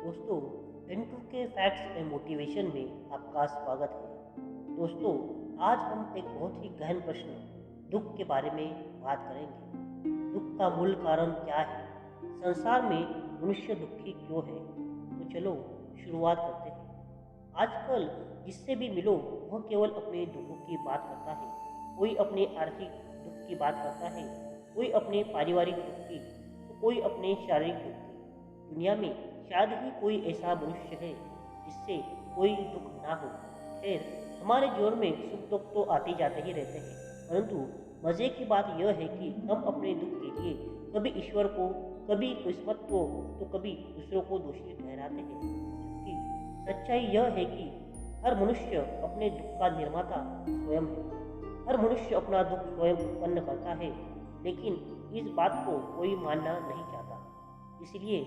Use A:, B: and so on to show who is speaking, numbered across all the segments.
A: दोस्तों, N2 के facts and motivation में आपका स्वागत है। दोस्तों, आज हम एक बहुत ही गहन प्रश्न दुख के बारे में बात करेंगे। दुख का मूल कारण क्या है? संसार में मनुष्य दुखी क्यों है? तो चलो शुरुआत करते हैं। आजकल जिससे भी मिलो वह केवल अपने दुखों की बात करता है। कोई अपने आर्थिक दुख की बात करता है, कोई अपने पारिवारिक दुख की, तो कोई अपने शारीरिक दुख की। दुनिया में शायद ही कोई ऐसा मनुष्य है जिससे कोई दुख ना हो। खैर, हमारे जीवन में सुख दुख तो आते जाते ही रहते हैं, परंतु मज़े की बात यह है कि हम अपने दुख के लिए कभी ईश्वर को, कभी किस्मत को, तो कभी दूसरों को दोषी ठहराते हैं। जबकि सच्चाई यह है कि हर मनुष्य अपने दुख का निर्माता स्वयं है। हर मनुष्य अपना दुख स्वयं उत्पन्न करता है, लेकिन इस बात को कोई मानना नहीं चाहता। इसलिए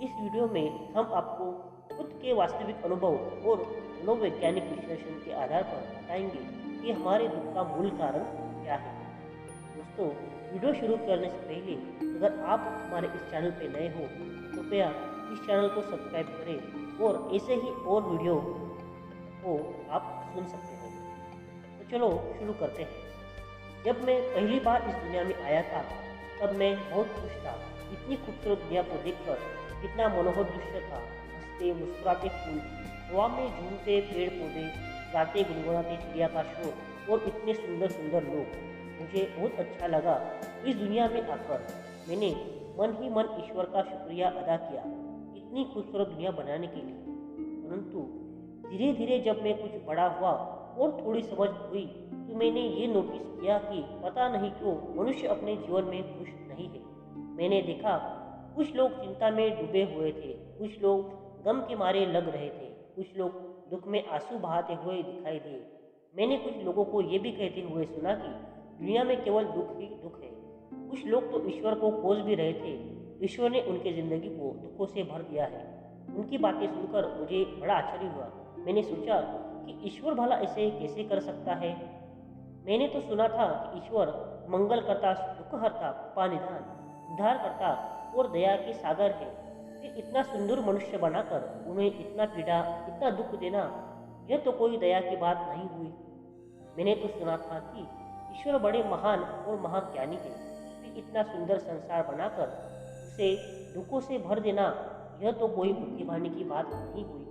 A: इस वीडियो में हम आपको खुद के वास्तविक अनुभव और मनोवैज्ञानिक विश्लेषण के आधार पर बताएंगे कि हमारे दुख का मूल कारण क्या है। दोस्तों, वीडियो शुरू करने से पहले अगर आप हमारे इस चैनल पर नए हो तो कृपया इस चैनल को सब्सक्राइब करें और ऐसे ही और वीडियो को आप सुन सकते हो। तो चलो शुरू करते हैं। जब मैं पहली बार इस दुनिया में आया था तब मैं बहुत खुश था। इतनी खूबसूरत दुनिया को देखकर कितना मनोहर दृश्य था। हंसते मुस्कुराते फूल, हवा में झूमते पेड़ पौधे, गाते गुनगुनाते चिड़िया का शोर और इतने सुंदर सुंदर लोग। मुझे बहुत अच्छा लगा इस दुनिया में आकर। मैंने मन ही मन ईश्वर का शुक्रिया अदा किया इतनी खूबसूरत दुनिया बनाने के लिए। परंतु धीरे धीरे जब मैं कुछ बड़ा हुआ और थोड़ी समझ हुई तो मैंने ये नोटिस किया कि पता नहीं क्यों मनुष्य अपने जीवन में खुश नहीं है। मैंने देखा कुछ लोग चिंता में डूबे हुए थे, कुछ लोग गम के मारे लग रहे थे, कुछ लोग दुख में आंसू बहाते हुए दिखाई दिए। मैंने कुछ लोगों को ये भी कहते हुए सुना कि दुनिया में केवल दुख ही दुख है। कुछ लोग तो ईश्वर को खोज भी रहे थे। ईश्वर ने उनकी जिंदगी को दुखों से भर दिया है। उनकी बातें सुनकर मुझे बड़ा आश्चर्य हुआ। मैंने सोचा कि ईश्वर भला ऐसे कैसे कर सकता है। मैंने तो सुना था कि ईश्वर मंगल करता, दुख हरता, पानिधान, उद्धार करता और दया के सागर है। फिर इतना सुंदर मनुष्य बनाकर उन्हें इतना पीड़ा, इतना दुख देना, यह तो कोई दया की बात नहीं हुई। मैंने तो सुना था कि ईश्वर बड़े महान और महाज्ञानी है। फिर इतना सुंदर संसार बनाकर उसे दुखों से भर देना, यह तो कोई बुद्धिमानी की बात नहीं हुई।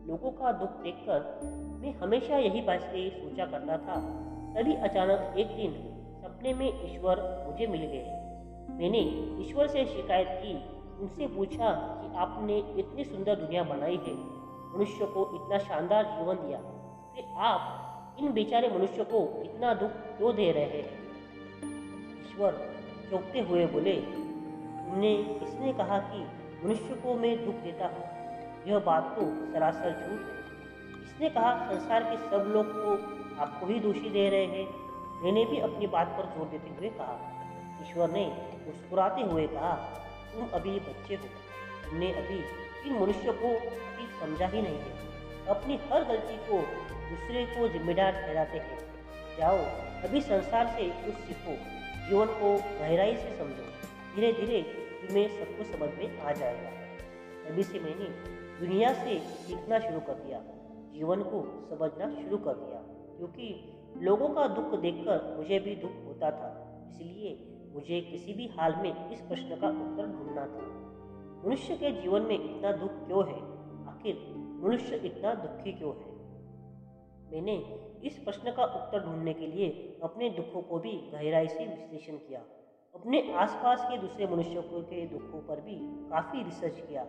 A: लोगों का दुख देखकर मैं हमेशा यही बातें सोचा करता था। तभी अचानक एक दिन सपने में ईश्वर मुझे मिल गए। मैंने ईश्वर से शिकायत की, उनसे पूछा कि आपने इतनी सुंदर दुनिया बनाई है, मनुष्य को इतना शानदार जीवन दिया, फिर आप इन बेचारे मनुष्य को इतना दुख क्यों दे रहे हैं? ईश्वर चौंकते हुए बोले, तुमने किसने कहा कि मनुष्य को मैं दुख देता हूँ? यह बात तो सरासर झूठ है। इसने कहा संसार के सब लोग तो आपको ही दोषी दे रहे हैं। मैंने भी अपनी बात पर जोर देते हुए कहा। ईश्वर ने मुस्कुराते हुए कहा, तुम अभी बच्चे हो, तुमने अभी इन मनुष्य को ठीक समझा ही नहीं है। अपनी हर गलती को दूसरे को जिम्मेदार ठहराते हैं। जाओ अभी संसार से कुछ सीखो, जीवन को गहराई से समझो। धीरे धीरे तुम्हें सब कुछ समझ में आ जाएगा। तभी से मैंने दुनिया से सीखना शुरू कर दिया, जीवन को समझना शुरू कर दिया। क्योंकि लोगों का दुख देखकर मुझे भी दुख होता था। इसलिए मुझे किसी भी हाल में इस प्रश्न का उत्तर ढूंढना था, मनुष्य के जीवन में इतना दुख क्यों है? आखिर मनुष्य इतना दुखी क्यों है? मैंने इस प्रश्न का उत्तर ढूंढने के लिए अपने दुखों को भी गहराई से विश्लेषण किया। अपने आसपास के दूसरे मनुष्यों के दुखों पर भी काफ़ी रिसर्च किया।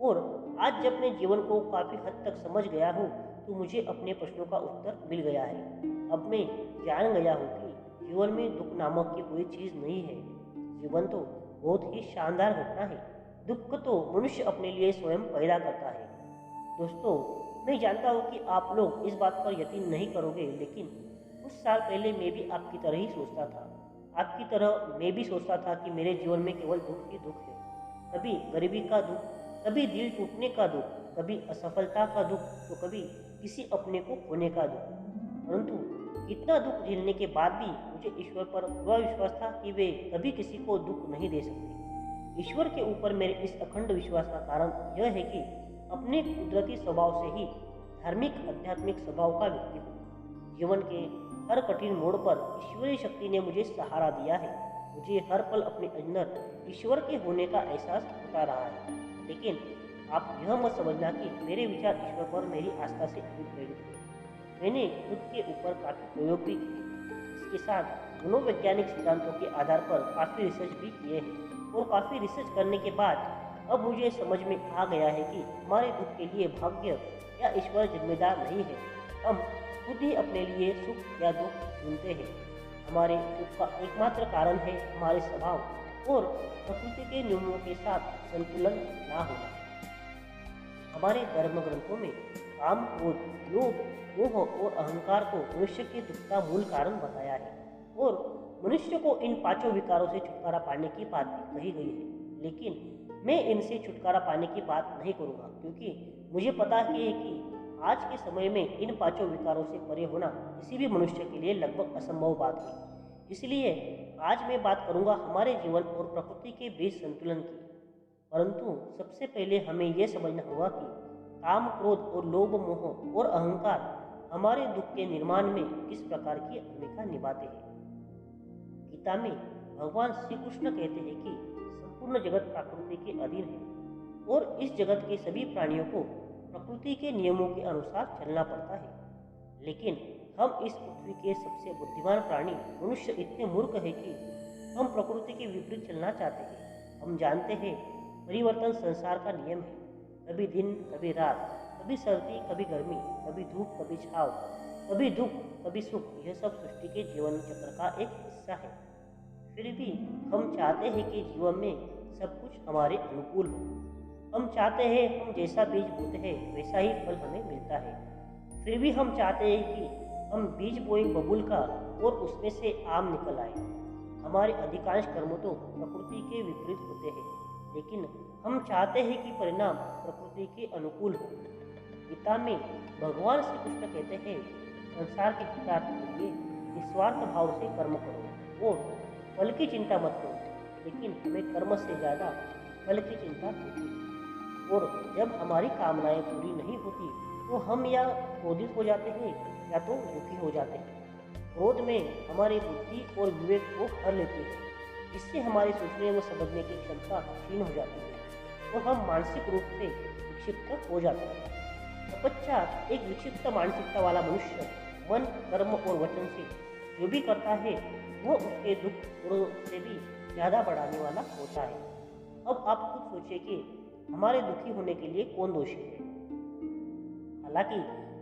A: और आज जब मैं जीवन को काफ़ी हद तक समझ गया हूँ तो मुझे अपने प्रश्नों का उत्तर मिल गया है। अब मैं जान गया हूँ कि जीवन में दुख नामक की कोई चीज़ नहीं है। जीवन तो बहुत ही शानदार घटना है। दुख तो मनुष्य अपने लिए स्वयं पैदा करता है। दोस्तों, मैं जानता हूँ कि आप लोग इस बात पर यकीन नहीं करोगे, लेकिन कुछ साल पहले मैं भी आपकी तरह ही सोचता था। आपकी तरह मैं भी सोचता था कि मेरे जीवन में केवल दुख ही दुख है। कभी गरीबी का दुख, कभी दिल टूटने का दुख, कभी असफलता का दुख, तो कभी किसी अपने को खोने का दुख। परंतु इतना दुख झेलने के बाद भी मुझे ईश्वर पर पूरा विश्वास था कि वे कभी किसी को दुख नहीं दे सकते। ईश्वर के ऊपर मेरे इस अखंड विश्वास का कारण यह है कि अपने कुदरती स्वभाव से ही धार्मिक आध्यात्मिक स्वभाव का व्यक्ति हूँ। जीवन के हर कठिन मोड़ पर ईश्वरीय शक्ति ने मुझे सहारा दिया है। मुझे हर पल अपने अंदर ईश्वर के होने का एहसास होता रहा है। लेकिन आप यह मत समझना कि मेरे विचार ईश्वर पर मेरी आस्था से प्रेरित थे। मैंने खुद के ऊपर काफ़ी प्रयोग भी किए। इसके साथ मनोवैज्ञानिक सिद्धांतों के आधार पर काफ़ी रिसर्च भी किए हैं और काफ़ी रिसर्च करने के बाद अब मुझे समझ में आ गया है कि हमारे दुख के लिए भाग्य या ईश्वर जिम्मेदार नहीं है। हम खुद ही अपने लिए सुख या दुख चुनते हैं। हमारे दुख का एकमात्र कारण है हमारे स्वभाव और प्रकृति के नियमों के साथ संतुलन ना होना। हमारे धर्म ग्रंथों में काम, क्रोध, लोभ, मोह और अहंकार को मनुष्य के दुख का मूल कारण बताया है और मनुष्य को इन पांचों विकारों से छुटकारा पाने की बात भी कही गई है। लेकिन मैं इनसे छुटकारा पाने की बात नहीं करूँगा, क्योंकि मुझे पता है कि आज के समय में इन पांचों विकारों से परे होना किसी भी मनुष्य के लिए लगभग असंभव बात है। इसलिए आज मैं बात करूँगा हमारे जीवन और प्रकृति के बीच संतुलन की। परंतु सबसे पहले हमें यह समझना होगा कि काम, क्रोध और लोभ, मोह और अहंकार हमारे दुख के निर्माण में किस प्रकार की भूमिका निभाते हैं। गीता में भगवान श्री कृष्ण कहते हैं कि संपूर्ण जगत प्रकृति के अधीन है और इस जगत के सभी प्राणियों को प्रकृति के नियमों के अनुसार चलना पड़ता है। लेकिन हम इस पृथ्वी के सबसे बुद्धिमान प्राणी मनुष्य इतने मूर्ख है कि हम प्रकृति के विपरीत चलना चाहते हैं। हम जानते हैं परिवर्तन संसार का नियम है। कभी दिन, कभी रात, कभी सर्दी, कभी गर्मी, कभी धूप, कभी छाव, कभी दुख, कभी सुख, यह सब सृष्टि के जीवन चक्र का एक हिस्सा है। फिर भी हम चाहते हैं कि जीवन में सब कुछ हमारे अनुकूल हो। हम चाहते हैं हम जैसा बीज बोते हैं वैसा ही फल हमें मिलता है। फिर भी हम चाहते हैं कि हम बीज बोए बबूल का और उसमें से आम निकल आए। हमारे अधिकांश कर्म तो प्रकृति के विपरीत होते हैं, लेकिन हम चाहते हैं कि परिणाम प्रकृति के अनुकूल हो। गीता में भगवान श्री कृष्ण कहते हैं, संसार के हितार्थ के लिए निस्वार्थ भाव से कर्म करो और फल की चिंता मत करो। लेकिन हमें कर्म से ज़्यादा फल की चिंता होती है और जब हमारी कामनाएं पूरी नहीं होती तो हम या क्रोधित हो जाते हैं या तो दुखी हो जाते हैं। क्रोध में हमारी बुद्धि और विवेक को हर लेती है, इससे हमारी सोचने व समझने की क्षमता क्षीण हो जाती है और हम मानसिक रूप से विक्षिप्त हो जाते हैं। तपश्चात एक विक्षिप्त मानसिकता वाला मनुष्य मन, कर्म और वचन से जो भी करता है वो उसके दुख और से भी ज़्यादा बढ़ाने वाला होता है। अब आप खुद सोचिए कि हमारे दुखी होने के लिए कौन दोषी है। हालांकि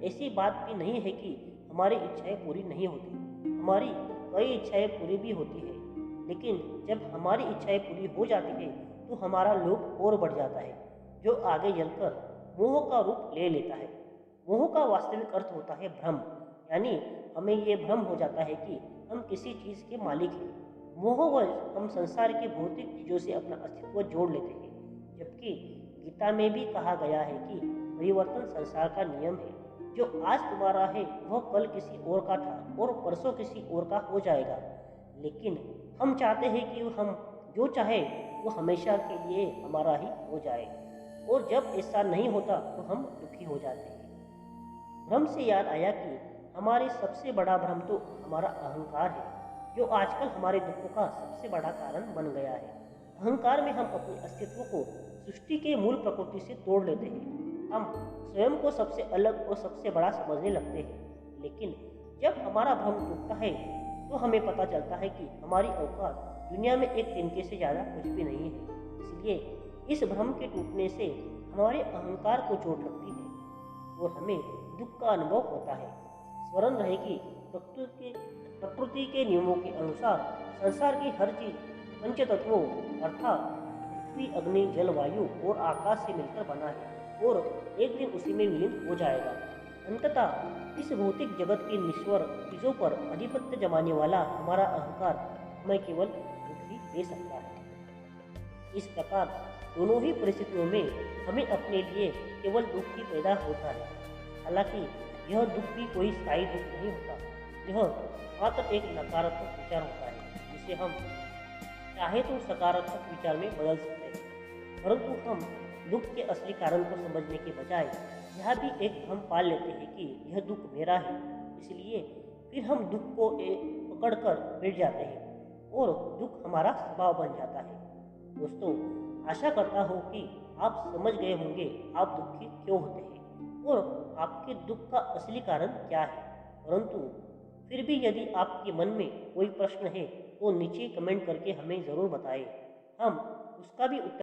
A: ऐसी बात भी नहीं है कि हमारी इच्छाएं पूरी नहीं होती। हमारी कई इच्छाएं पूरी भी होती है, लेकिन जब हमारी इच्छाएं पूरी हो जाती है तो हमारा लोभ और बढ़ जाता है, जो आगे चलकर मोह का रूप ले लेता है। मोह का वास्तविक अर्थ होता है भ्रम, यानी हमें ये भ्रम हो जाता है कि हम किसी चीज़ के मालिक हैं। मोहवश हम संसार के भौतिक चीज़ों से अपना अस्तित्व जोड़ लेते हैं, जबकि गीता में भी कहा गया है कि परिवर्तन संसार का नियम है। जो आज तुम्हारा है वह कल किसी और का था और परसों किसी और का हो जाएगा। लेकिन हम चाहते हैं कि हम जो चाहे वो हमेशा के लिए हमारा ही हो जाए, और जब ऐसा नहीं होता तो हम दुखी हो जाते हैं। भ्रम से याद आया कि हमारे सबसे बड़ा भ्रम तो हमारा अहंकार है, जो आजकल हमारे दुखों का सबसे बड़ा कारण बन गया है। अहंकार में हम अपने अस्तित्व को सृष्टि के मूल प्रकृति से तोड़ लेते हैं। हम स्वयं को सबसे अलग और सबसे बड़ा समझने लगते हैं। लेकिन जब हमारा भ्रम टूटता है तो हमें पता चलता है कि हमारी औकात दुनिया में एक तिनके से ज़्यादा कुछ भी नहीं है। इसलिए इस भ्रम के टूटने से हमारे अहंकार को चोट लगती है और हमें दुख का अनुभव होता है। स्मरण रहे कि प्रकृति के नियमों के अनुसार संसार की हर चीज पंचतत्वों अर्थात पृथ्वी, अग्नि, जल, वायु और आकाश से मिलकर बना है और एक दिन उसी में विलीन हो जाएगा। अंततः इस भौतिक जगत की निश्वर चीजों पर आधिपत्य जमाने वाला हमारा अहंकार हमें केवल दुख ही दे सकता है। इस प्रकार दोनों ही परिस्थितियों में हमें अपने लिए केवल दुख ही पैदा होता है। हालांकि यह दुख भी कोई स्थायी दुख नहीं होता, यह मात्र एक नकारात्मक विचार होता है जिसे हम चाहे तो सकारात्मक विचार में बदल सकते हैं। परंतु हम दुख के असली कारण को समझने के बजाय यह भी एक भ्रम पाल लेते हैं कि यह दुख मेरा है, इसलिए फिर हम दुख को पकड़ कर बैठ जाते हैं और दुख हमारा स्वभाव बन जाता है। दोस्तों, आशा करता हूँ कि आप समझ गए होंगे आप दुखी क्यों होते हैं और आपके दुख का असली कारण क्या है। परंतु फिर भी यदि आपके मन में कोई प्रश्न है तो नीचे कमेंट करके हमें ज़रूर बताएं, हम उसका भी उत्तर